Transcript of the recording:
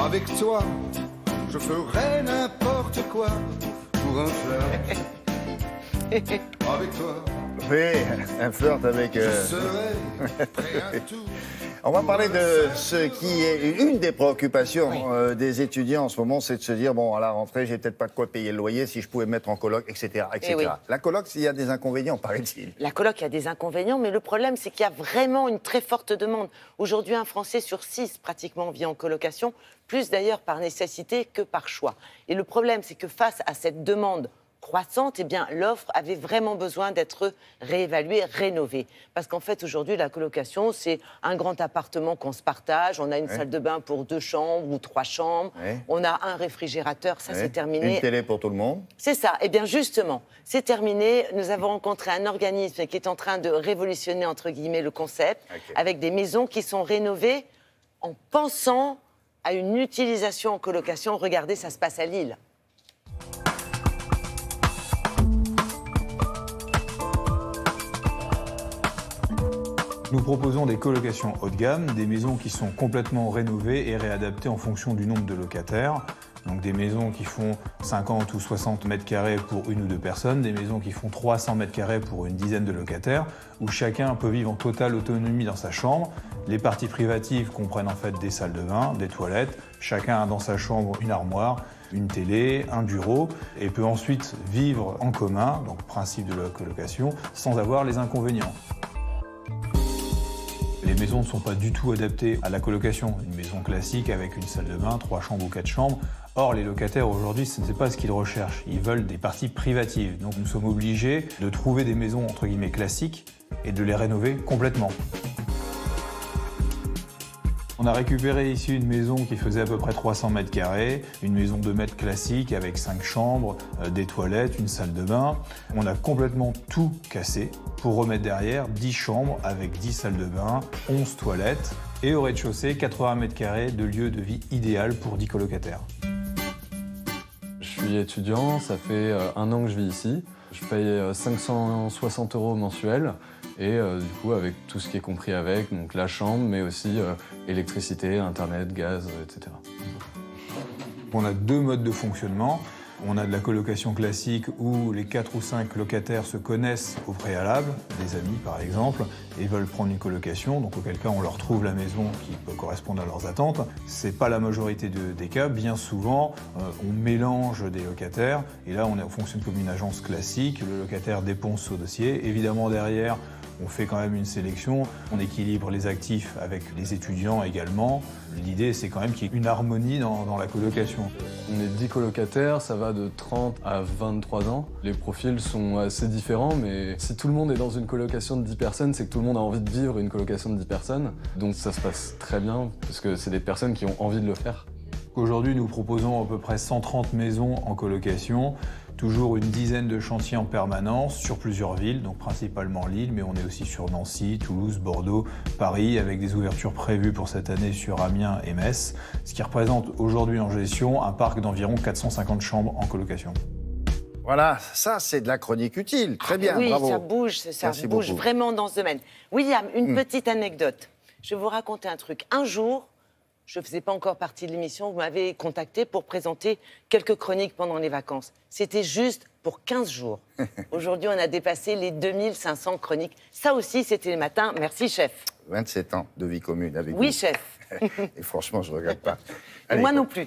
Avec toi, je ferai n'importe quoi pour un flirt. Avec toi, Oui, un flirt avec... je serai prêt à tout. On va parler de ce qui est une des préoccupations des étudiants en ce moment, c'est de se dire, bon, à la rentrée, j'ai peut-être pas de quoi payer le loyer, si je pouvais me mettre en coloc, etc., etc. Oui. La coloc, il y a des inconvénients, paraît-il. La coloc a des inconvénients, mais le problème, c'est qu'il y a vraiment une très forte demande. Aujourd'hui, un Français sur 6, pratiquement, vit en colocation, plus d'ailleurs par nécessité que par choix. Et le problème, c'est que face à cette demande croissante, eh bien, l'offre avait vraiment besoin d'être réévaluée, rénovée. Parce qu'en fait, aujourd'hui, la colocation, c'est un grand appartement qu'on se partage. On a une salle de bain pour 2 chambres ou 3 chambres. On a un réfrigérateur, ça c'est terminé. Une télé pour tout le monde. C'est ça. Eh bien, justement, c'est terminé. Nous avons rencontré un organisme qui est en train de révolutionner, entre guillemets, le concept, avec des maisons qui sont rénovées en pensant à une utilisation en colocation. Regardez, ça se passe à Lille. Nous proposons des colocations haut de gamme, des maisons qui sont complètement rénovées et réadaptées en fonction du nombre de locataires. Donc des maisons qui font 50 ou 60 mètres carrés pour 1 ou 2 personnes, des maisons qui font 300 mètres carrés pour une dizaine de locataires, où chacun peut vivre en totale autonomie dans sa chambre. Les parties privatives comprennent en fait des salles de bain, des toilettes. Chacun a dans sa chambre une armoire, une télé, un bureau, et peut ensuite vivre en commun, donc principe de la colocation, sans avoir les inconvénients. Les maisons ne sont pas du tout adaptées à la colocation. Une maison classique avec une salle de bain, 3 chambres ou 4 chambres. Or, les locataires aujourd'hui, ce n'est pas ce qu'ils recherchent. Ils veulent des parties privatives. Donc nous sommes obligés de trouver des maisons entre guillemets classiques et de les rénover complètement. On a récupéré ici une maison qui faisait à peu près 300 mètres carrés, une maison 2 mètres classique avec 5 chambres, des toilettes, une salle de bain. On a complètement tout cassé pour remettre derrière 10 chambres avec 10 salles de bain, 11 toilettes et au rez-de-chaussée 80 mètres carrés de lieu de vie idéal pour 10 colocataires. Je suis étudiant, ça fait 1 an que je vis ici. Je paye 560 € mensuels et du coup avec tout ce qui est compris avec, donc la chambre, mais aussi électricité, internet, gaz, etc. On a 2 modes de fonctionnement. On a de la colocation classique où les 4 ou 5 locataires se connaissent au préalable, des amis par exemple, et veulent prendre une colocation, donc auquel cas on leur trouve la maison qui peut correspondre à leurs attentes. C'est pas la majorité des cas, bien souvent on mélange des locataires, et là on fonctionne comme une agence classique, le locataire déponce son dossier, évidemment derrière on fait quand même une sélection, on équilibre les actifs avec les étudiants également. L'idée, c'est quand même qu'il y ait une harmonie dans la colocation. On est 10 colocataires, ça va de 30 à 23 ans. Les profils sont assez différents, mais si tout le monde est dans une colocation de 10 personnes, c'est que tout le monde a envie de vivre une colocation de 10 personnes. Donc ça se passe très bien, parce que c'est des personnes qui ont envie de le faire. Aujourd'hui, nous proposons à peu près 130 maisons en colocation, toujours une dizaine de chantiers en permanence sur plusieurs villes, donc principalement Lille, mais on est aussi sur Nancy, Toulouse, Bordeaux, Paris, avec des ouvertures prévues pour cette année sur Amiens et Metz, ce qui représente aujourd'hui en gestion un parc d'environ 450 chambres en colocation. Voilà, ça c'est de la chronique utile. Très bien, oui, bravo. ça bouge Merci beaucoup. vraiment dans ce domaine. William, une petite anecdote. Je vais vous raconter un truc. Un jour, je ne faisais pas encore partie de l'émission, vous m'avez contacté pour présenter quelques chroniques pendant les vacances. C'était juste pour 15 jours. Aujourd'hui, on a dépassé les 2500 chroniques. Ça aussi, c'était le matin. Merci, chef. 27 ans de vie commune avec vous. Oui, chef. Et franchement, je ne regrette pas. Et moi non plus.